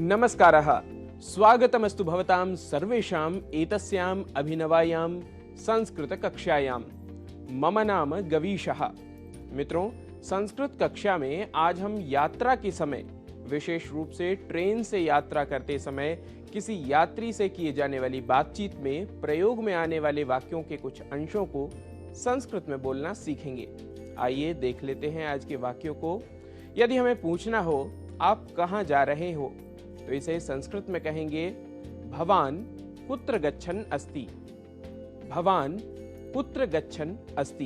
नमस्कारः। स्वागतमस्तु भवतां सर्वेषाम् एतस्याम् अभिनवायां संस्कृतकक्षायां। मम नाम गवीशः। मित्रों, संस्कृत कक्षा में आज हम यात्रा के समय, विशेष रूप से ट्रेन से यात्रा करते समय किसी यात्री से किए जाने वाली बातचीत में प्रयोग में आने वाले वाक्यों के कुछ अंशों को संस्कृत में बोलना सीखेंगे। आइए देख लेते हैं आज के वाक्यों को। यदि हमें पूछना हो आप कहाँ जा रहे हो, तो इसे संस्कृत में कहेंगे भवान कुत्र गच्छन् अस्ति। भवान कुत्र गच्छन् अस्ति।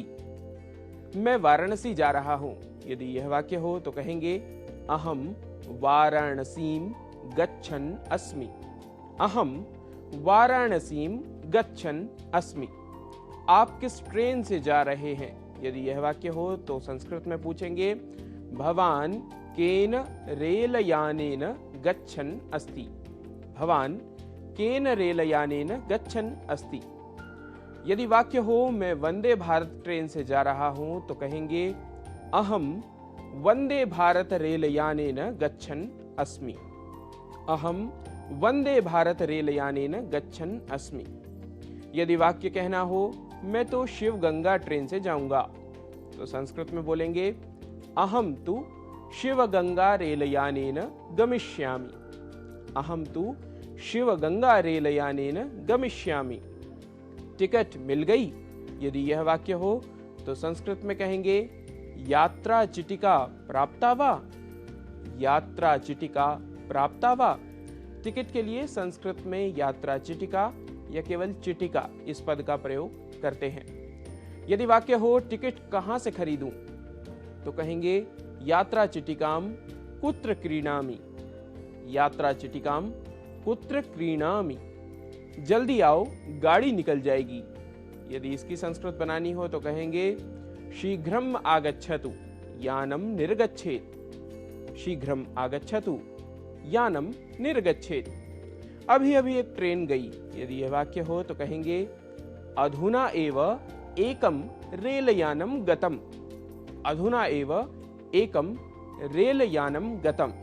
मैं वाराणसी जा रहा हूं। यदि यह वाक्य हो तो कहेंगे अहम वाराणसीं गच्छन् अस्मि। अहम वाराणसीं गच्छन् अस्मि। आप किस ट्रेन से जा रहे हैं? यदि यह वाक्य हो तो संस्कृत में पूछेंगे भवान केन रेलयानेन गच्छन् अस्ति। भवान केन रेलयानेन गच्छन् अस्ति। यदि वाक्य हो मैं वंदे भारत ट्रेन से जा रहा हूं तो कहेंगे अहम वंदे भारत रेलयानेन गच्छन् अस्मि। अहम वंदे भारत रेलयानेन गच्छन् अस्मि। यदि वाक्य कहना हो मैं तो शिव गंगा ट्रेन से जाऊंगा, तो संस्कृत में बोलेंगे अहम तु शिव गंगा रेलयानेन गमिष्यामि। अहम तु शिव गंगा रेलयानेन गमिष्यामि। टिकट मिल गई? यदि यह वाक्य हो तो संस्कृत में कहेंगे यात्रा चिटिका प्राप्ता वा। यात्रा चिटिका प्राप्ता वा। टिकट के लिए संस्कृत में यात्रा चिटिका या केवल चिटिका इस पद का प्रयोग करते हैं। यदि वाक्य हो टिकट कहां से खरीदूं, तो कहेंगे यात्रा चिटिकाम कुत्र क्रीणामि। यात्रा चिटिकाम कुत्र क्रीणामि। जल्दी आओ, गाड़ी निकल जाएगी। यदि इसकी संस्कृत बनानी हो तो कहेंगे शीघ्रम आगच्छतु यानम निर्गच्छेत्। शीघ्रम आगच्छतु यानम निर्गच्छेत्। अभी अभी एक ट्रेन गई। यदि यह वाक्य हो तो कहेंगे अधुना एव एकम रेलयानम गतम। अधुना एव एकम रेलयानम गतम।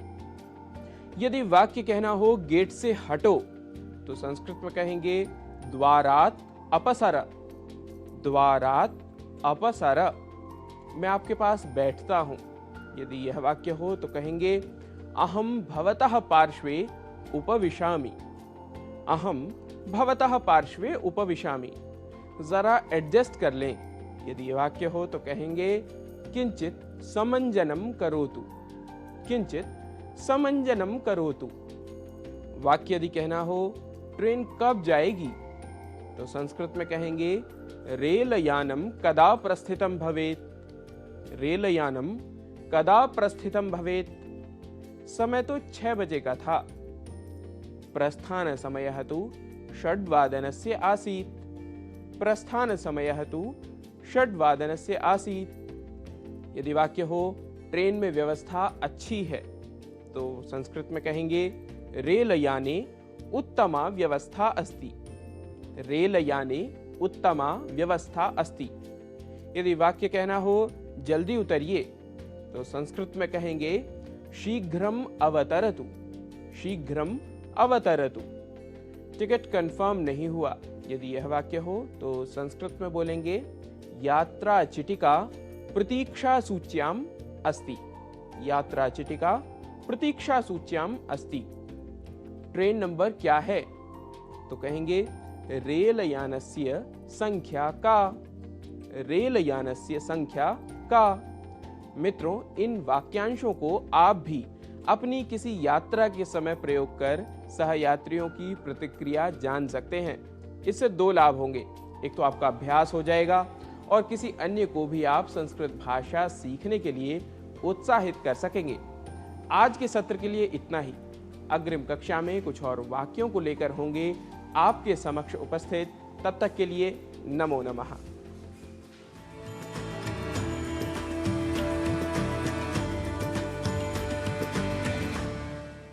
यदि वाक्य कहना हो गेट से हटो, तो संस्कृत में कहेंगे द्वारात् अपसर। द्वारात् अपसर। मैं आपके पास बैठता हूं। यदि यह वाक्य हो तो कहेंगे अहम भवतः पार्श्वे उपविशामि। अहम भवतः पार्श्वे उपविशामि। जरा एडजस्ट कर लें। यदि यह वाक्य हो तो कहेंगे किंचित समंजनम करोतु। किंचित समंजनम करोतु। वाक्य यदि कहना हो ट्रेन कब जाएगी, तो संस्कृत में कहेंगे रेलयानम कदा प्रस्थितम भवेत्। रेलयानम कदा प्रस्थितम भवेत्। समय तो 6 बजे का था। प्रस्थान समयः तु 6:00 आसीत्। प्रस्थान समयः तु 6:00 आसीत्। यदि वाक्य हो ट्रेन में व्यवस्था अच्छी है, तो संस्कृत में कहेंगे रेलयाने उत्तमा व्यवस्था अस्ति। रेलयाने उत्तमा व्यवस्था अस्ति। यदि वाक्य कहना हो जल्दी उतरिए, तो संस्कृत में कहेंगे शीघ्रम अवतरतु। शीघ्रम अवतरतु। टिकट कंफर्म नहीं हुआ। यदि यह वाक्य हो तो संस्कृत में बोलेंगे यात्रा चिटिका प्रतीक्षा सूच्याम अस्ति। यात्रा चिटिका प्रतीक्षा सूच्याम अस्ति। ट्रेन नंबर क्या है, तो कहेंगे रेलयानस्य संख्या का। रेलयानस्य संख्या का। मित्रों, इन वाक्यांशों को आप भी अपनी किसी यात्रा के समय प्रयोग कर सहयात्रियों की प्रतिक्रिया जान सकते हैं। इससे 2 लाभ होंगे। एक तो आपका अभ्यास हो जाएगा और किसी अन्य को भी आप संस्कृत भाषा सीखने के लिए उत्साहित कर सकेंगे। आज के सत्र के लिए इतना ही। अग्रिम कक्षा में कुछ और वाक्यों को लेकर होंगे आपके समक्ष उपस्थित। तब तक के लिए नमो नमः।